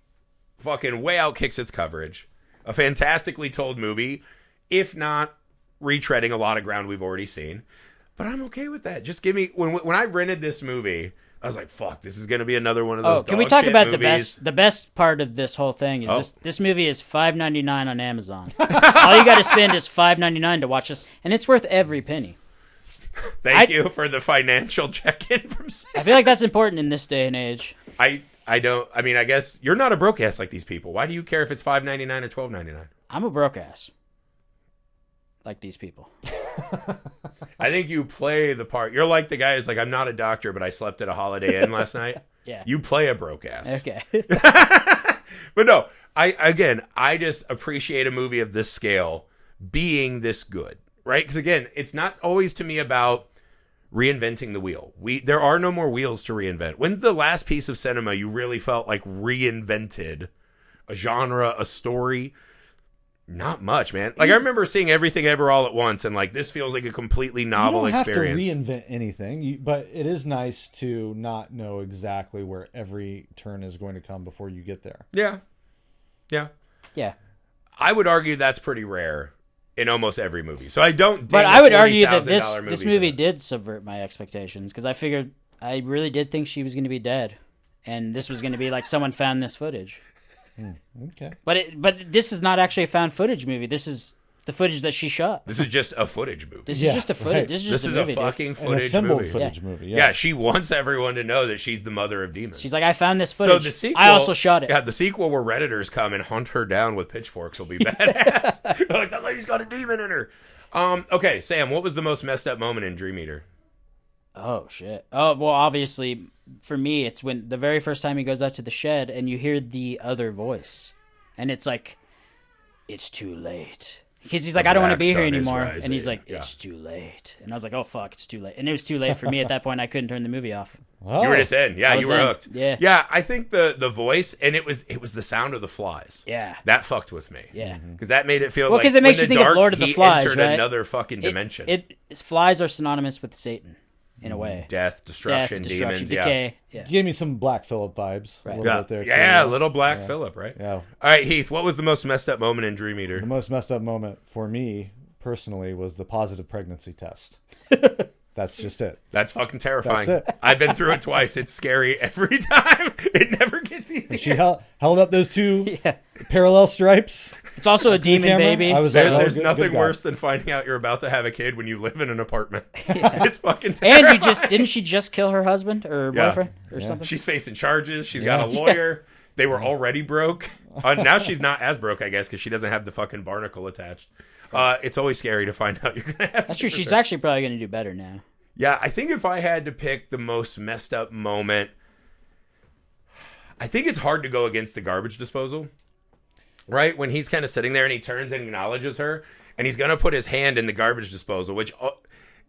fucking way outkicks its coverage. A fantastically told movie, if not retreading a lot of ground we've already seen. But I'm okay with that. Just give me when I rented this movie, I was like, "Fuck, this is gonna be another one of those." Oh, can we talk about movies. the best part of this whole thing is this movie is $5.99 on Amazon. All you got to spend is $5.99 to watch this, and it's worth every penny. Thank you for the financial check-in from Sam. I feel like that's important in this day and age. I mean, I guess you're not a broke ass like these people. Why do you care if it's $5.99 or $12.99? I'm a broke ass. Like these people. I think you play the part. You're like the guy who's like, I'm not a doctor, but I slept at a Holiday Inn last night. Yeah. You play a broke ass. Okay. But no, I just appreciate a movie of this scale being this good, right? Because again, it's not always to me about reinventing the wheel. There are no more wheels to reinvent. When's the last piece of cinema you really felt like reinvented a genre, a story? Not much, man. Like I remember seeing Everything Ever All at Once, and like this feels like a completely novel experience. You don't have to reinvent anything, but it is nice to not know exactly where every turn is going to come before you get there. Yeah. I would argue that's pretty rare in almost every movie. So I don't. But I would argue that this movie did subvert my expectations because I really did think she was going to be dead, and this was going to be like someone found this footage. Okay. But this is not actually a found footage movie. This is the footage that she shot. This is just a footage movie. This is just a footage. Right. This is just This is a movie, a fucking An footage assembled movie. footage movie. Yeah, she wants everyone to know that she's the mother of demons. She's like, I found this footage. So the sequel, I also shot it. Yeah, the sequel where Redditors come and hunt her down with pitchforks will be badass. They're like, that lady's got a demon in her. Okay, Sam, what was the most messed up moment in Dream Eater? Oh, shit. Oh, well, obviously, for me, it's when the very first time he goes out to the shed and you hear the other voice. And it's like, it's too late. Because he's like, I don't want to be here anymore. And he's like, it's too late. And I was like, oh, fuck, it's too late. And it was too late for me at that point. I couldn't turn the movie off. Oh. You were just in. Yeah, you were hooked. Yeah. Yeah, I think the voice, and it was the sound of the flies. Yeah. That fucked with me. Yeah. Because that made it feel Well, like because it makes when you think of Lord of the he Flies, entered right? another fucking dimension. Flies are synonymous with Satan, in a way. Death, destruction, demons, decay. Yeah. You gave me some Black Phillip vibes. Right. A little bit there, too. Yeah, little Black Phillip, right? Yeah. All right, Heath, what was the most messed up moment in Dream Eater? The most messed up moment for me, personally, was the positive pregnancy test. That's just it. That's fucking terrifying. That's it. I've been through it twice. It's scary every time. It never gets easier. And she held up those two parallel stripes. It's also a demon camera? baby. I was like, There's good nothing God. worse than finding out you're about to have a kid when you live in an apartment. It's fucking terrifying. And didn't she just kill her husband or boyfriend or something? She's facing charges. She's got a lawyer. They were already broke. Now she's not as broke, I guess, because she doesn't have the fucking barnacle attached. It's always scary to find out you're going to have That's true. She's actually probably going to do better now. Yeah, I think if I had to pick the most messed up moment, I think it's hard to go against the garbage disposal. Right? When he's kind of sitting there and he turns and acknowledges her, and he's going to put his hand in the garbage disposal, which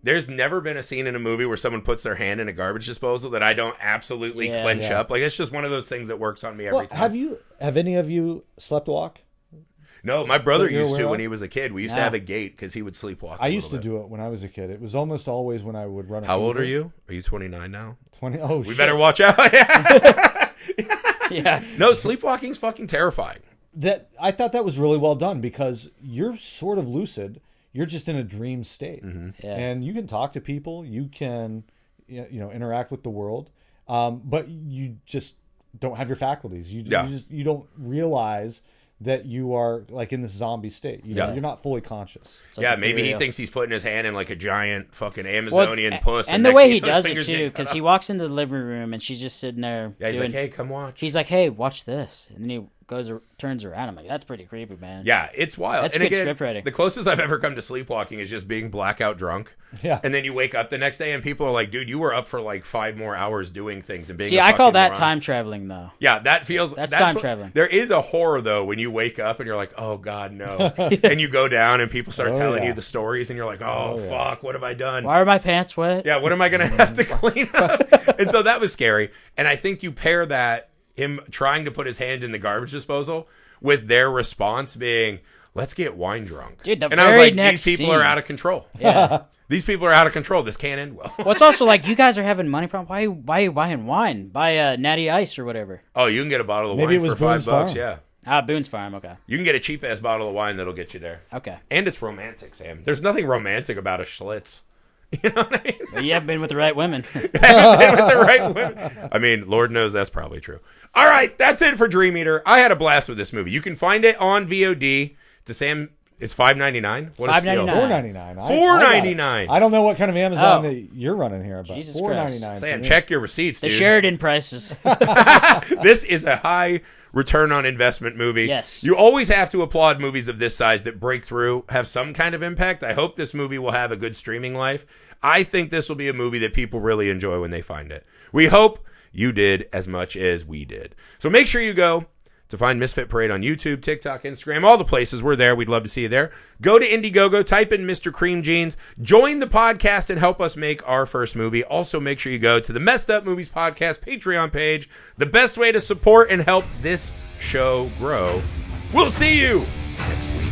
there's never been a scene in a movie where someone puts their hand in a garbage disposal that I don't absolutely clench up. Like, it's just one of those things that works on me every time. Have any of you slept walk? No, my brother used to when he was a kid. We used to have a gate because he would sleepwalk. I used to do it when I was a kid. It was almost always when I would run. How old are you? Are you 29 now? 20. Oh, we shit. better watch out. Yeah. No, sleepwalking's fucking terrifying. I thought that was really well done because you're sort of lucid. You're just in a dream state, and you can talk to people. You can, interact with the world, but you just don't have your faculties. You don't realize that you are like in this zombie state. You're not fully conscious. Yeah, maybe he thinks he's putting his hand in like a giant fucking Amazonian puss. And the way he does it too, because he walks into the living room and she's just sitting there. Yeah, he's like, "Hey, come watch." He's like, "Hey, watch this," and then he turns around. I'm like, "That's pretty creepy, man." Yeah, it's wild. That's and good again, script writing. The closest I've ever come to sleepwalking is just being blackout drunk. Yeah, and then you wake up the next day and people are like, "Dude, you were up for like 5 more hours doing things and being." See, I call that time traveling, though. Yeah, that feels that's time traveling. There is a horror though when you wake up and you're like, "Oh God, no!" and you go down and people start telling you the stories and you're like, "Oh fuck, what have I done? Why are my pants wet? Yeah, what am I gonna have to clean up?" And so that was scary. And I think you pair that him trying to put his hand in the garbage disposal with their response being, "Let's get wine drunk." Dude, and I was like, these people are out of control. Yeah. These people are out of control. This can't end well. Well, it's also like you guys are having money problems. Why are you buying wine? Buy Natty Ice or whatever. Oh, you can get a bottle of Maybe wine it was for Boone's $5. Farm. Yeah. Boone's Farm. Okay. You can get a cheap ass bottle of wine that'll get you there. Okay. And it's romantic, Sam. There's nothing romantic about a Schlitz. You know what I mean? Well, you haven't been with the right women. Haven't been with the right women. I mean, Lord knows that's probably true. All right, that's it for Dream Eater. I had a blast with this movie. You can find it on VOD. It's $5.99. What a steal! $5.99. $4.99. I don't know what kind of Amazon Oh. that you're running here, but Jesus $4.99. Sam, check your receipts, The dude. Sheridan prices. This is a high return on investment movie. Yes. You always have to applaud movies of this size that break through, have some kind of impact. I hope this movie will have a good streaming life. I think this will be a movie that people really enjoy when they find it. We hope you did as much as we did. So make sure you go to find Misfit Parade on YouTube, TikTok, Instagram, all the places. We're there. We'd love to see you there. Go to Indiegogo, type in Mr. Cream Jeans, join the podcast, and help us make our first movie. Also, make sure you go to the Messed Up Movies Podcast Patreon page. The best way to support and help this show grow. We'll see you next week.